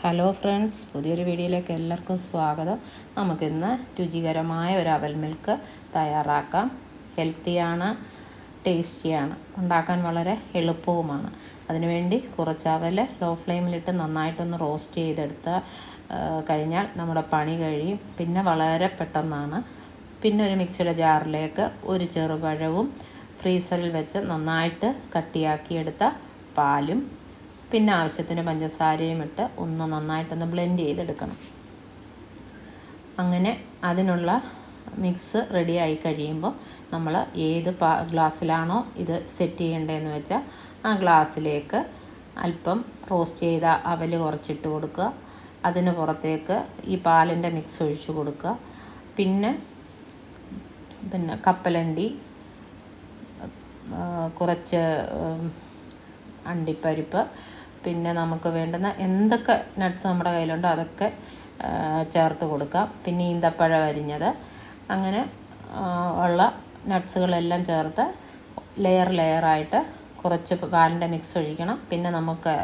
Hello friends, പുതിയൊരു വീഡിയോയിലേക്ക് എല്ലാവർക്കും സ്വാഗതം. നമുക്കിന്ന് രുചികരമായ ഒരു അവൽ മിൽക്ക് തയ്യാറാക്കാം. ഹെൽത്തിയാണ്, ടേസ്റ്റിയാണ്, ഉണ്ടാക്കാൻ വളരെ എളുപ്പവുമാണ്. അതിനുവേണ്ടി കുറച്ച് അവൽ ലോ ഫ്ലെയിമിലിട്ട് നന്നായിട്ടൊന്ന് റോസ്റ്റ് ചെയ്തെടുത്ത കഴിഞ്ഞാൽ നമ്മുടെ പണി കഴിയും. പിന്നെ വളരെ പെട്ടെന്നാണ്. പിന്നെ ഒരു മിക്സിയുടെ ജാറിലേക്ക് ഒരു ചെറുപഴവും ഫ്രീസറിൽ വെച്ച് നന്നായിട്ട് കട്ടിയാക്കിയെടുത്ത പാലും പിന്നെ ആവശ്യത്തിന് പഞ്ചസാരയും ഇട്ട് ഒന്ന് നന്നായിട്ടൊന്ന് ബ്ലെൻഡ് ചെയ്തെടുക്കണം. അങ്ങനെ അതിനുള്ള മിക്സ് റെഡിയായി കഴിയുമ്പോൾ നമ്മൾ ഏത് ഗ്ലാസ്സിലാണോ ഇത് സെറ്റ് ചെയ്യേണ്ടതെന്ന് വെച്ചാൽ ആ ഗ്ലാസ്സിലേക്ക് അല്പം റോസ്റ്റ് ചെയ്ത അവൽ കുറച്ചിട്ട് കൊടുക്കുക. അതിന് പുറത്തേക്ക് ഈ പാലിൻ്റെ മിക്സ് ഒഴിച്ചു കൊടുക്കുക. പിന്നെ കപ്പലണ്ടി, കുറച്ച് അണ്ടിപ്പരിപ്പ്, പിന്നെ നമുക്ക് വേണ്ടുന്ന എന്തൊക്കെ നട്ട്സ് നമ്മുടെ കയ്യിലുണ്ടോ അതൊക്കെ ചേർത്ത് കൊടുക്കാം. പിന്നെ ഈന്തപ്പഴം അരിഞ്ഞത്, അങ്ങനെ ഉള്ള നട്ട്സുകളെല്ലാം ചേർത്ത് ലെയറായിട്ട് കുറച്ച് പാലിൻ്റെ മിക്സ് ഒഴിക്കണം. പിന്നെ നമുക്ക്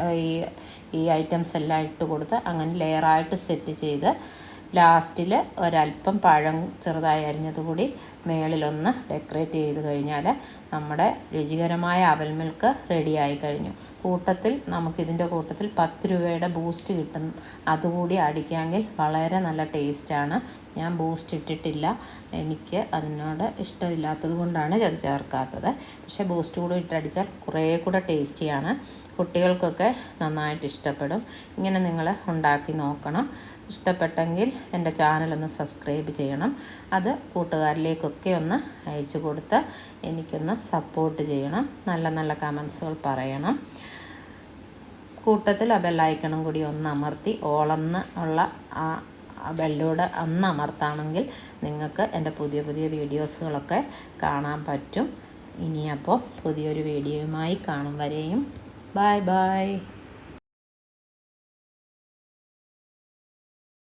ഈ ഐറ്റംസ് എല്ലാം ഇട്ട് കൊടുത്ത് അങ്ങനെ ലെയറായിട്ട് സെറ്റ് ചെയ്ത് ലാസ്റ്റിൽ ഒരല്പം പഴം ചെറുതായി അരിഞ്ഞത് കൂടി മേളിലൊന്ന് ഡെക്കറേറ്റ് ചെയ്ത് കഴിഞ്ഞാൽ നമ്മുടെ രുചികരമായ അവൽ മിൽക്ക് റെഡിയായി കഴിഞ്ഞു. നമുക്കിതിൻ്റെ കൂട്ടത്തിൽ 10 രൂപയുടെ ബൂസ്റ്റ് കിട്ടും. അതുകൂടി അടിക്കാമെങ്കിൽ വളരെ നല്ല ടേസ്റ്റാണ്. ഞാൻ ബൂസ്റ്റ് ഇട്ടിട്ടില്ല, എനിക്ക് അതിനോട് ഇഷ്ടമില്ലാത്തത് കൊണ്ടാണ് അത് ചേർക്കാത്തത്. പക്ഷേ ബൂസ്റ്റ് കൂടി ഇട്ടടിച്ചാൽ കുറേ കൂടെ ടേസ്റ്റിയാണ്. കുട്ടികൾക്കൊക്കെ നന്നായിട്ട് ഇഷ്ടപ്പെടും. ഇങ്ങനെ നിങ്ങൾ ഉണ്ടാക്കി നോക്കണം. ഇഷ്ടപ്പെട്ടെങ്കിൽ എൻ്റെ ചാനലൊന്ന് സബ്സ്ക്രൈബ് ചെയ്യണം. അത് കൂട്ടുകാരിലേക്കൊക്കെ ഒന്ന് അയച്ചു കൊടുത്ത് എനിക്കൊന്ന് സപ്പോർട്ട് ചെയ്യണം. നല്ല നല്ല കമൻസുകൾ പറയണം. കൂട്ടത്തിൽ ആ ബെല്ലൈക്കണും കൂടി ഒന്ന് അമർത്തി ഓളന്ന് ഉള്ള ആ ബെല്ലോട് ഒന്ന് അമർത്താണെങ്കിൽ നിങ്ങൾക്ക് എൻ്റെ പുതിയ പുതിയ വീഡിയോസുകളൊക്കെ കാണാൻ പറ്റും. ഇനിയപ്പോൾ പുതിയൊരു വീഡിയോയുമായി കാണും വരെയും ബൈ ബൈ.